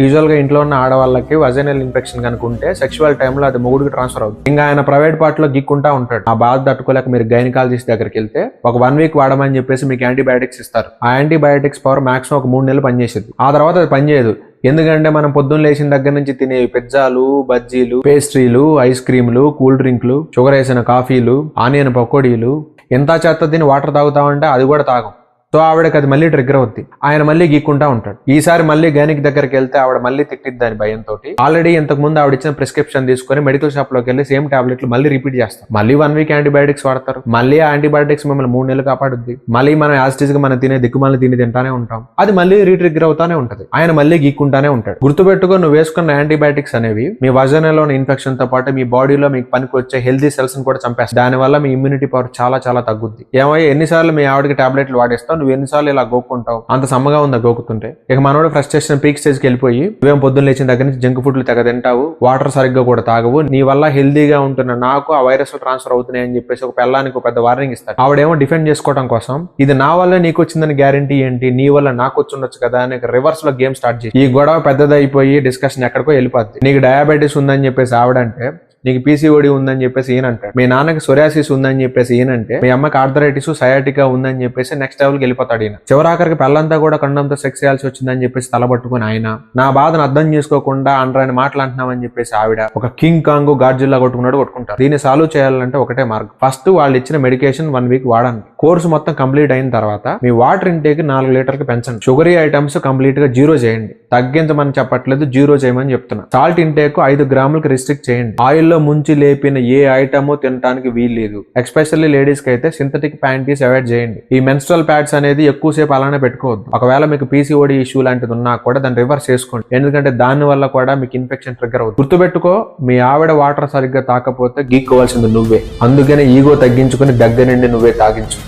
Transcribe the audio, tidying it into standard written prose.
Usual గా ఇంట్లో ఉన్న ఆడవాళ్ళకి వజైనల్ ఇన్ఫెక్షన్ కనుక ఉంటే సెక్షువల్ టైంలో అది మొగుడికి ట్రాన్స్ఫర్ అవుతుంది. ఇంకా ఆయన ప్రైవేట్ పార్ట్ లో గిక్కుంటా ఉంటాడు. ఆ బాధ తట్టుకోలేక మీరు గైనకాలజిస్ట్ దగ్గరికి వెళ్తే ఒక 1 వీక్ వాడమని చెప్పేసి మీకు యాంటీబయాటిక్స్ ఇస్తారు. ఆ యాంటీబయాటిక్స్ పవర్ మాక్సిమం ఒక 3 నెలలు పనిచేసేది. ఆ తర్వాత అది పనిచేయదు. ఎందుకంటే మనం పొద్దున్న లేచిన దగ్గర నుంచి తినే పిజ్జాలు, బజ్జీలు, పేస్ట్రీలు, ఐస్ క్రీములు, కూల్ డ్రింక్లు, షుగర్ వేసిన కాఫీలు, ఆనియన్ పకోడీలు, ఎంత చెత్త తిని వాటర్ తాగుతామంటే అది కూడా తాగం. సో ఆవిడకి అది మళ్ళీ ట్రిగ్గర్ అవుద్ది. ఆయన మళ్ళీ గీక్కుంటా ఉంటాడు. ఈసారి మళ్ళీ గైనిక్ దగ్గరికి వెళ్తే ఆవిడ మళ్ళీ తిట్టిద్ది అని భయంతో ఆల్రెడీ ఇంతకు ముందు ఆవిడ ఇచ్చిన ప్రిస్క్రిప్షన్ తీసుకుని మెడికల్ షాప్ లోకి వెళ్ళి సేమ్ టాబ్లెట్లు మళ్ళీ రిపీట్ చేస్తారు. మళ్ళీ 1 వీక్ యాంటీబయాటిక్స్ వాడతారు. మళ్ళీ ఆ యాంటీబయాటిక్స్ మిమ్మల్ని 3 నెలలు కాపాడుద్ది. మళ్ళీ మనం యాసిటీస్ గా మనం తినే దిక్కుమాలని తింటానే ఉంటాం. అది మళ్ళీ రీట్రిగ్గర్ అవుతానే ఉంటది. ఆయన మళ్ళీ గీక్కుంటానే ఉంటాడు. గుర్తుపెట్టుకో, నువ్వు వేసుకున్న యాంటీబయాటిక్స్ అనేవి మీ వజైనాలోని ఇన్ఫెక్షన్ తో పాటు మీ బాడీలో మీకు పనికి వచ్చే హెల్తీ సెల్స్ ని కూడా చంపేస్తాయి. దానివల్ల మీ ఇమ్యూనిటీ పవర్ చాలా చాలా తగ్గుద్ది. ఏమయ్యా, ఎన్నిసార్లు మీ ఆవిడకి టాబ్లెట్లు వాడేస్తావు, నువ్వు ఎన్నిసార్లు ఇలా గోక్కుంటావు, అంత సమ్మగా ఉందా గోకుతుంటే? ఇక మనోడు ఫ్రస్ట్రేషన్ పీక్ స్టేజ్కి వెళ్ళిపోయి నువ్వేం పొద్దున్న లేచిన దగ్గర నుంచి జంక్ ఫుడ్లు తెగ తింటావు, వాటర్ సరిగ్గా కూడా తాగవు, నీ వల్ల హెల్దీగా ఉంటున్న నాకు ఆ వైరస్ ట్రాన్స్ఫర్ అవుతున్నాయి అని చెప్పేసి ఒక పెళ్ళానికి ఒక పెద్ద వార్నింగ్ ఇస్తాడు. ఆవిడేమో డిఫెండ్ చేసుకోవడం కోసం ఇది నా వల్ల నీకు వచ్చిందని గ్యారంటీ ఏంటి, నీ వల్ల నాకు వచ్చి ఉండొచ్చు కదా అని రివర్స్ లో గేమ్ స్టార్ట్ చేసి ఈ గొడవ పెద్దదైపోయి డిస్కషన్ ఎక్కడికో వెళ్ళిపోద్ది. నీకు డయాబెటీస్ ఉందని చెప్పేసి ఆవిడంటే, నీకు పీసీఓడి ఉందని చెప్పేసి ఈయనంటాడు. మీ నాన్నకి సొరియాసిస్ ఉందని చెప్పేసి ఈయనంటే, మీ అమ్మకి ఆర్థరైటిస్, సయాటికా ఉందని చెప్పేసి నెక్స్ట్ లెవెల్కి వెళ్ళిపోతాడు ఈయన. చివరాఖరికి పెళ్ళంతా కూడా కండంతో సెక్స్ చేయాల్సి వచ్చిందని చెప్పేసి తలబట్టుకుని ఆయన, నా బాధను అర్థం చేసుకోకుండా అండ్రాని మాటలు అంటున్నామని చెప్పేసి ఆవిడ ఒక కింగ్ కాంగ్ గాడ్జిల్లా కొట్టుకుంటారు. దీన్ని సాల్వ్ చేయాలంటే ఒకటే మార్గం. ఫస్ట్ వాళ్ళు ఇచ్చిన మెడికేషన్ 1 వీక్ వాడండి. కోర్సు మొత్తం కంప్లీట్ అయిన తర్వాత మీ వాటర్ ఇంటేక్ 4 లీటర్కి పెంచండి. షుగరీ ఐటమ్స్ కంప్లీట్ గా 0 చేయండి. తగ్గించమని చెప్పట్లేదు, 0 చేయమని చెప్తున్నా. సాల్ట్ ఇంటేక్ 5 గ్రాములకు రిస్ట్రిక్ట్ చేయండి. ఆయిల్ లో ముంచి లేపిన ఏ ఐటమ్ తినడానికి వీల్లేదు. ఎస్పెషల్లీ లేడీస్ కి అయితే సింథటిక్ ప్యాంటీస్ అవాయిడ్ చేయండి. ఈ మెన్స్ట్రల్ ప్యాడ్స్ అనేది ఎక్కువసేపు అలానే పెట్టుకోవద్దు. ఒకవేళ మీకు పీసీఓడి ఇష్యూ లాంటిది ఉన్నా కూడా దాన్ని రివర్స్ చేసుకోండి. ఎందుకంటే దాని వల్ల కూడా మీకు ఇన్ఫెక్షన్ ట్రిగ్గర్ అవుతుంది. గుర్తుపెట్టుకో, మీ ఆవిడ వాటర్ సరిగ్గా తాకపోతే గీక్కోవాల్సింది నువ్వే. అందుకనే ఈగో తగ్గించుకుని దగ్గర నుండి నువ్వే తాగించు.